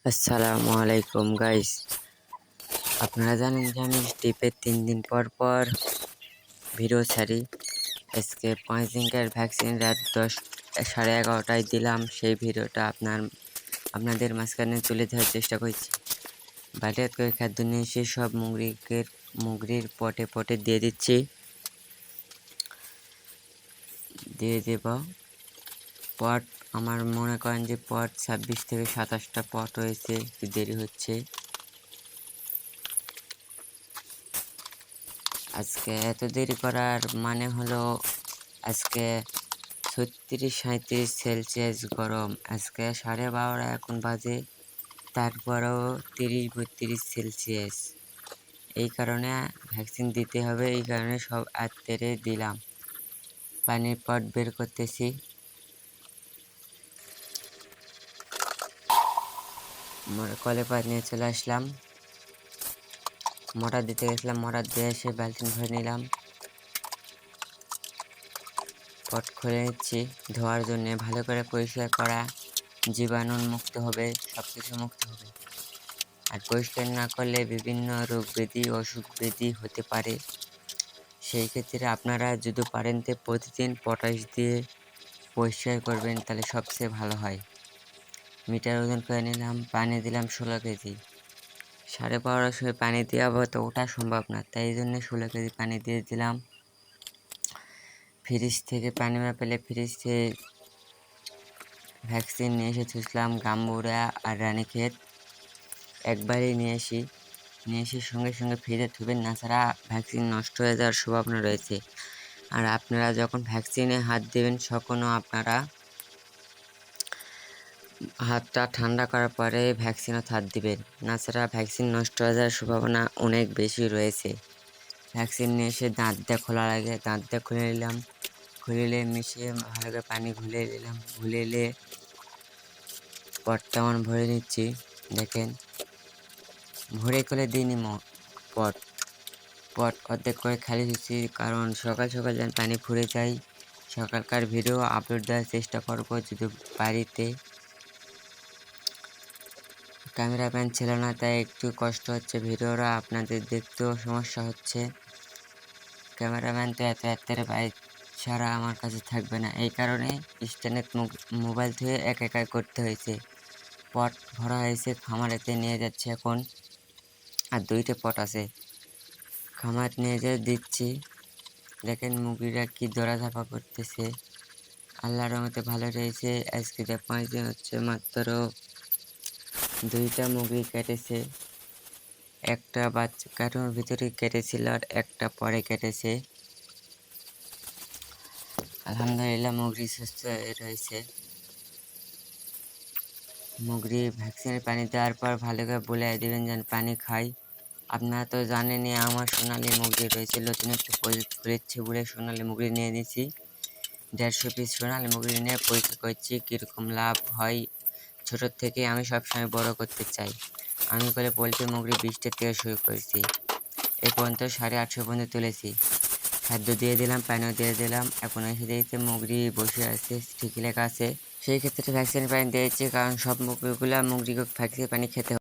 আসসালামু আলাইকুম গাইস। আপনারা জানেন যে আমি টিপের 3 দিন পর পর ভিডিও ছাড়ি। আজকে 5 দিনকার ভ্যাকসিন রাত 10 সাড়ে 11টায় দিলাম। সেই ভিডিওটা আপনাদের মাঝখানে তুলে ধরার চেষ্টা করছি। বাজার করে খাদ্য নিয়ে এসে সব মুগরির পটে পটে দিয়ে দিচ্ছি, দিয়ে দেব পট। আমার মনে করেন যে পট 26 থেকে 27টা পট হয়েছে, একটু দেরি হচ্ছে। আজকে এত দেরি করার মানে হলো আজকে 36-37 গরম। আজকে 12:30 এখন বাজে, তারপরেও 30-32 এই কারণে ভ্যাকসিন দিতে হবে, এই কারণে সব আত্মেরে দিলাম। পানির পট বের করতেছি। কলে পাট নিয়ে চলে আসলাম, মোটর দিতে গেছিলাম, মোটর দিয়ে এসে বালতি ভরে নিলাম। পট খুলে নিচ্ছি ধোয়ার জন্য, ভালো করে পরিষ্কার করা, জীবাণু মুক্ত হবে, সব কিছু মুক্ত হবে। আর পরিষ্কার না করলে বিভিন্ন রোগ ব্যাধি অসুখ ব্যাধি হতে পারে। সেই ক্ষেত্রে আপনারা যদি পারেন তো প্রতিদিন পটাশ দিয়ে পরিষ্কার করবেন, তাহলে সবচেয়ে ভালো হয়। মিটার ওজন করে নিলাম, পানি দিলাম 16 কেজি। 12:30 সময় পানি দেওয়া তো ওটা সম্ভব না, তাই জন্য 16 কেজি পানি দিয়ে দিলাম। ফ্রিজ থেকে পানি না পেলে ফ্রিজ থেকে ভ্যাকসিন নিয়ে এসে থুসলাম গাম্বুরা আর রানীক্ষেত। একবারই নিয়ে এসে সঙ্গে সঙ্গে ফ্রিজে থুবেন, না ছাড়া ভ্যাকসিন নষ্ট হয়ে যাওয়ার সম্ভাবনা রয়েছে। আর আপনারা যখন ভ্যাকসিনে হাত দেবেন তখনও আপনারা হাতটা ঠান্ডা করার পরে ভ্যাকসিনে হাত দিবেন, না ছাড়া ভ্যাকসিন নষ্ট হয়ে যাওয়ার সম্ভাবনা অনেক বেশি রয়েছে। ভ্যাকসিন নিয়ে এসে দাঁত দিয়ে খোলা লাগে, দাঁত দিয়ে খুলে নিলাম, খুলে মিশিয়ে ভালো করে পানি ঘুলে নিলাম, ঘুলে নিয়ে পটটা আমার ভরে নিচ্ছি। দেখেন ভরে করে দিইনি পট পট অর্ধেক করে খালি দিচ্ছি, কারণ সকাল সকাল যেন পানি ফুরে যায়। সকালকার ভিডিও আপলোড দেওয়ার চেষ্টা করবো যদি বাড়িতে ক্যামেরাম্যান ছিল না, তাই একটু কষ্ট হচ্ছে, ভিডিওটা আপনাদের দেখতেও সমস্যা হচ্ছে। ক্যামেরাম্যান তো এত রাত্রে বাড়ি ছাড়া আমার কাছে থাকবে না, এই কারণে স্ট্যান্ডে মোবাইল থেকে একা করতে হয়েছে। পট ভরা হয়েছে, খামারেতে নিয়ে যাচ্ছে এখন। আর 2টে পট আছে, খামার নিয়ে যেয়ে দিচ্ছি। দেখেন মুরগিরা কি দৌড়াধাপা করতেছে। আল্লাহর রহমতে ভালো রয়েছে। আজকে 5 দিন হচ্ছে, মাত্র 2টা মুরগি কেটেছে। একটা বাচ্চা কার্টুনের ভিতরে কেটেছিল আর একটা পরে কেটেছে। আলহামদুলিল্লাহ মুরগি সুস্থ রয়েছে। মুরগি ভ্যাকসিনের পানি দেওয়ার পর ভালো করে বলে দেবেন যেন পানি খাই। আপনারা তো জানেনই আমার সোনালি মুরগি রয়েছে, নতুন একটা প্রজেক্ট খুলেছি বলে সোনালি মুরগি নিয়ে নিয়েছি। 150 পিস সোনালি মুরগি নিয়ে পরীক্ষা করছি কীরকম লাভ হয়। ছোটোর থেকে আমি সবসময় বড় করতে চাই। আমি করে পোলট্রি মুরগি 20টা থেকে শুরু করেছি, এই পর্যন্ত 850 পর্যন্ত তুলেছি। খাদ্য দিয়ে দিলাম, পানিও দিয়ে দিলাম। এখন এসে দেখতে মুরগি বসে আছে, ঠিকই লেখা আছে। সেই ক্ষেত্রে ভ্যাকসিন পানি দিয়েছি, কারণ সব মুরগিগুলো ভ্যাকসিন পানি খেতে